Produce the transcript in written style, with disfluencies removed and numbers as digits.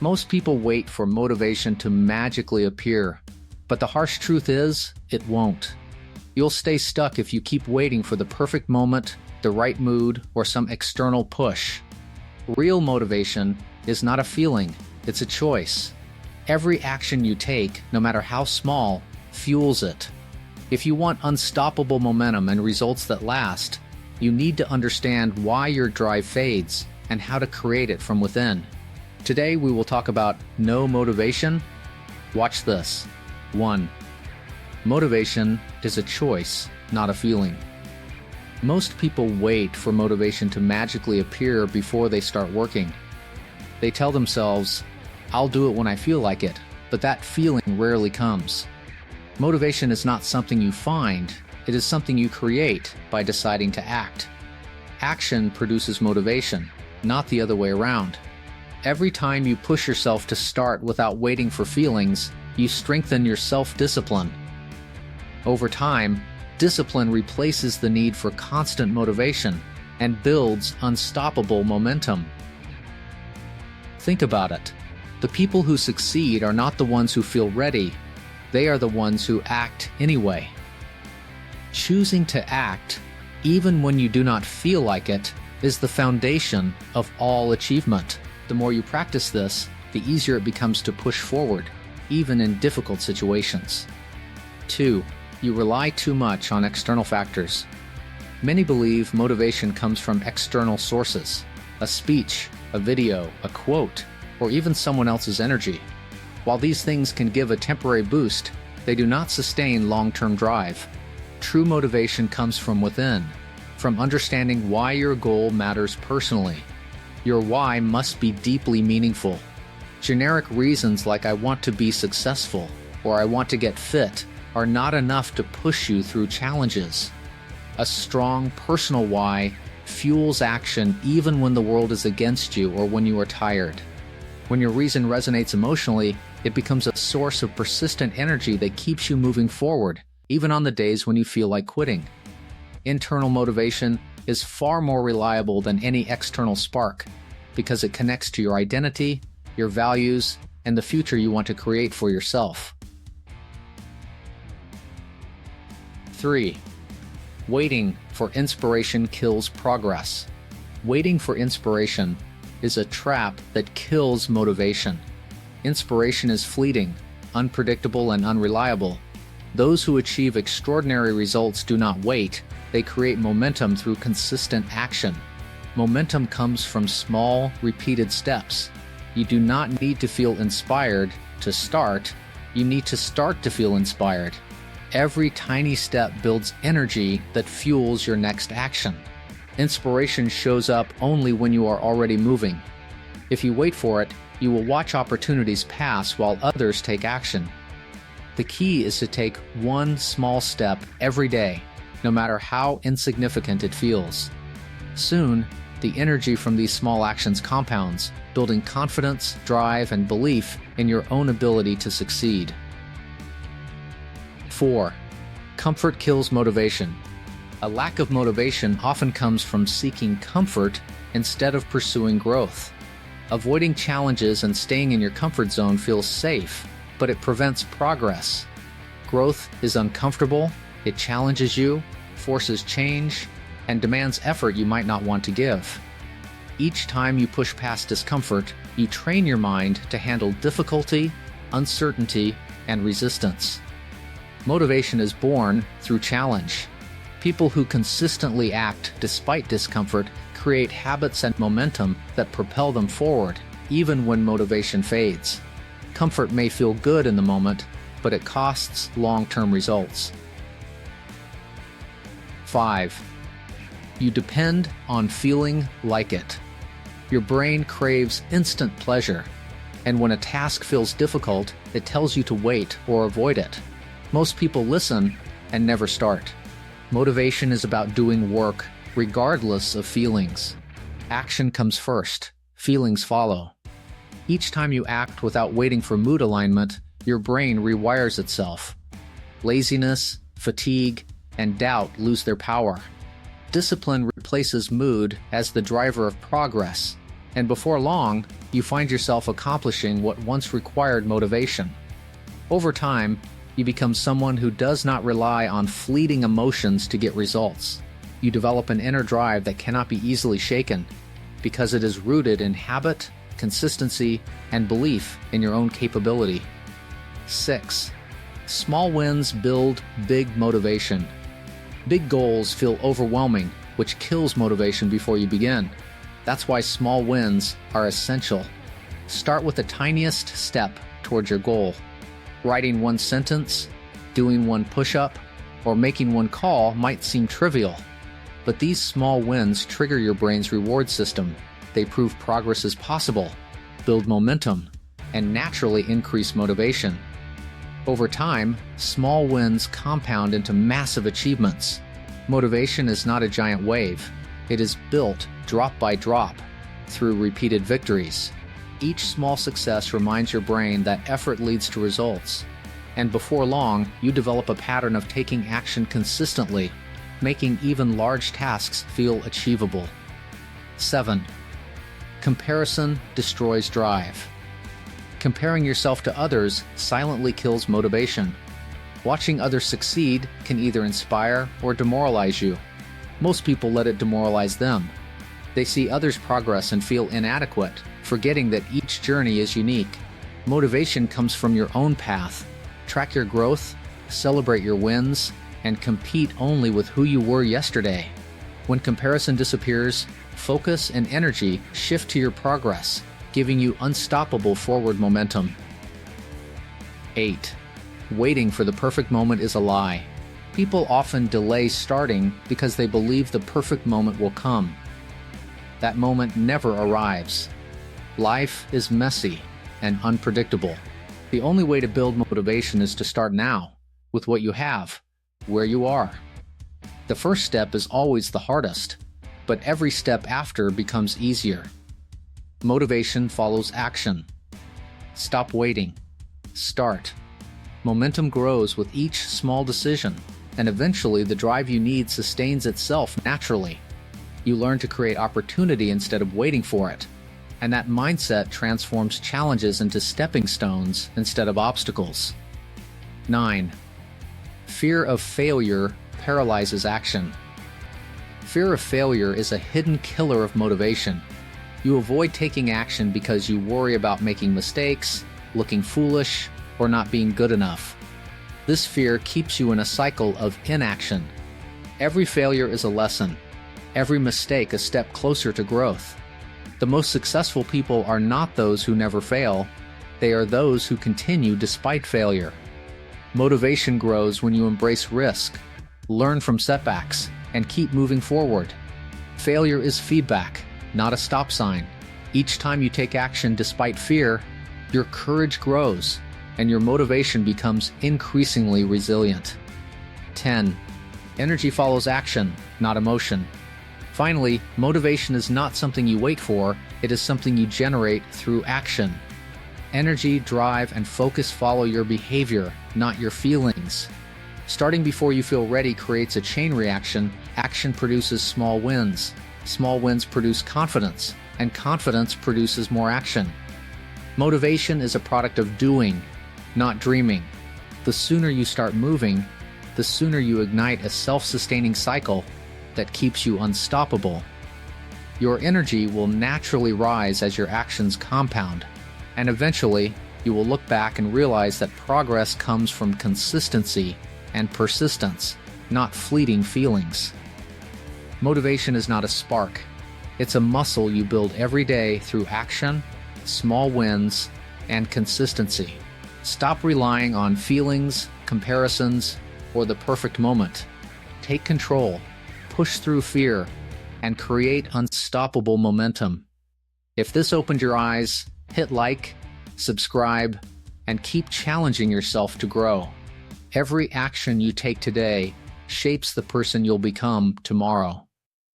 Most people wait for motivation to magically appear, but the harsh truth is, it won't. You'll stay stuck if you keep waiting for the perfect moment, the right mood, or some external push. Real motivation is not a feeling, it's a choice. Every action you take, no matter how small, fuels it. If you want unstoppable momentum and results that last, you need to understand why your drive fades and how to create it from within. Today we will talk about no motivation. Watch this. 1. Motivation is a choice, not a feeling. Most people wait for motivation to magically appear before they start working. They tell themselves, "I'll do it when I feel like it," but that feeling rarely comes. Motivation is not something you find, it is something you create by deciding to act. Action produces motivation, not the other way around. Every time you push yourself to start without waiting for feelings, you strengthen your self-discipline. Over time, discipline replaces the need for constant motivation and builds unstoppable momentum. Think about it. The people who succeed are not the ones who feel ready, they are the ones who act anyway. Choosing to act, even when you do not feel like it, is the foundation of all achievement. The more you practice this, the easier it becomes to push forward, even in difficult situations. 2. You rely too much on external factors. Many believe motivation comes from external sources, a speech, a video, a quote, or even someone else's energy. While these things can give a temporary boost, they do not sustain long-term drive. True motivation comes from within, from understanding why your goal matters personally. Your why must be deeply meaningful. Generic reasons like "I want to be successful" or "I want to get fit" are not enough to push you through challenges. A strong personal why fuels action even when the world is against you or when you are tired. When your reason resonates emotionally, it becomes a source of persistent energy that keeps you moving forward, even on the days when you feel like quitting. Internal motivation is far more reliable than any external spark because it connects to your identity, your values, and the future you want to create for yourself. 3. Waiting for inspiration kills progress. Waiting for inspiration is a trap that kills motivation. Inspiration is fleeting, unpredictable, and unreliable. Those who achieve extraordinary results do not wait, they create momentum through consistent action. Momentum comes from small, repeated steps. You do not need to feel inspired to start, you need to start to feel inspired. Every tiny step builds energy that fuels your next action. Inspiration shows up only when you are already moving. If you wait for it, you will watch opportunities pass while others take action. The key is to take one small step every day, no matter how insignificant it feels. Soon, the energy from these small actions compounds, building confidence, drive, and belief in your own ability to succeed. 4. Comfort kills motivation. A lack of motivation often comes from seeking comfort instead of pursuing growth. Avoiding challenges and staying in your comfort zone feels safe, but it prevents progress. Growth is uncomfortable, it challenges you, forces change, and demands effort you might not want to give. Each time you push past discomfort, you train your mind to handle difficulty, uncertainty, and resistance. Motivation is born through challenge. People who consistently act despite discomfort create habits and momentum that propel them forward, even when motivation fades. Comfort may feel good in the moment, but it costs long-term results. 5. You depend on feeling like it. Your brain craves instant pleasure, and when a task feels difficult, it tells you to wait or avoid it. Most people listen and never start. Motivation is about doing work regardless of feelings. Action comes first, feelings follow. Each time you act without waiting for mood alignment, your brain rewires itself. Laziness, fatigue, and doubt lose their power. Discipline replaces mood as the driver of progress. And before long, you find yourself accomplishing what once required motivation. Over time, you become someone who does not rely on fleeting emotions to get results. You develop an inner drive that cannot be easily shaken because it is rooted in habit, consistency, and belief in your own capability. 6. Small wins build big motivation. Big goals feel overwhelming, which kills motivation before you begin. That's why small wins are essential. Start with the tiniest step towards your goal. Writing one sentence, doing one push-up, or making one call might seem trivial. But these small wins trigger your brain's reward system. They prove progress is possible, build momentum, and naturally increase motivation. Over time, small wins compound into massive achievements. Motivation is not a giant wave. It is built drop by drop through repeated victories. Each small success reminds your brain that effort leads to results. And before long, you develop a pattern of taking action consistently, making even large tasks feel achievable. 7. Comparison destroys drive. Comparing yourself to others silently kills motivation. Watching others succeed can either inspire or demoralize you. Most people let it demoralize them. They see others' progress and feel inadequate, forgetting that each journey is unique. Motivation comes from your own path. Track your growth, celebrate your wins, and compete only with who you were yesterday. When comparison disappears, focus and energy shift to your progress, giving you unstoppable forward momentum. 8. Waiting for the perfect moment is a lie. People often delay starting because they believe the perfect moment will come. That moment never arrives. Life is messy and unpredictable. The only way to build motivation is to start now, with what you have, where you are. The first step is always the hardest, but every step after becomes easier. Motivation follows action. Stop waiting. Start. Momentum grows with each small decision, and eventually the drive you need sustains itself naturally. You learn to create opportunity instead of waiting for it, and that mindset transforms challenges into stepping stones instead of obstacles. 9. Fear of failure paralyzes action. Fear of failure is a hidden killer of motivation. You avoid taking action because you worry about making mistakes, looking foolish, or not being good enough. This fear keeps you in a cycle of inaction. Every failure is a lesson. Every mistake a step closer to growth. The most successful people are not those who never fail. They are those who continue despite failure. Motivation grows when you embrace risk, learn from setbacks, and keep moving forward. Failure is feedback, not a stop sign. Each time you take action despite fear, your courage grows, and your motivation becomes increasingly resilient. 10. Energy follows action, not emotion. Finally, motivation is not something you wait for, it is something you generate through action. Energy, drive, and focus follow your behavior, not your feelings. Starting before you feel ready creates a chain reaction. Action produces small wins. Small wins produce confidence, and confidence produces more action. Motivation is a product of doing, not dreaming. The sooner you start moving, the sooner you ignite a self-sustaining cycle that keeps you unstoppable. Your energy will naturally rise as your actions compound, and eventually you will look back and realize that progress comes from consistency and persistence, not fleeting feelings. Motivation is not a spark. It's a muscle you build every day through action, small wins, and consistency. Stop relying on feelings, comparisons, or the perfect moment. Take control, push through fear, and create unstoppable momentum. If this opened your eyes, hit like, subscribe, and keep challenging yourself to grow. Every action you take today shapes the person you'll become tomorrow.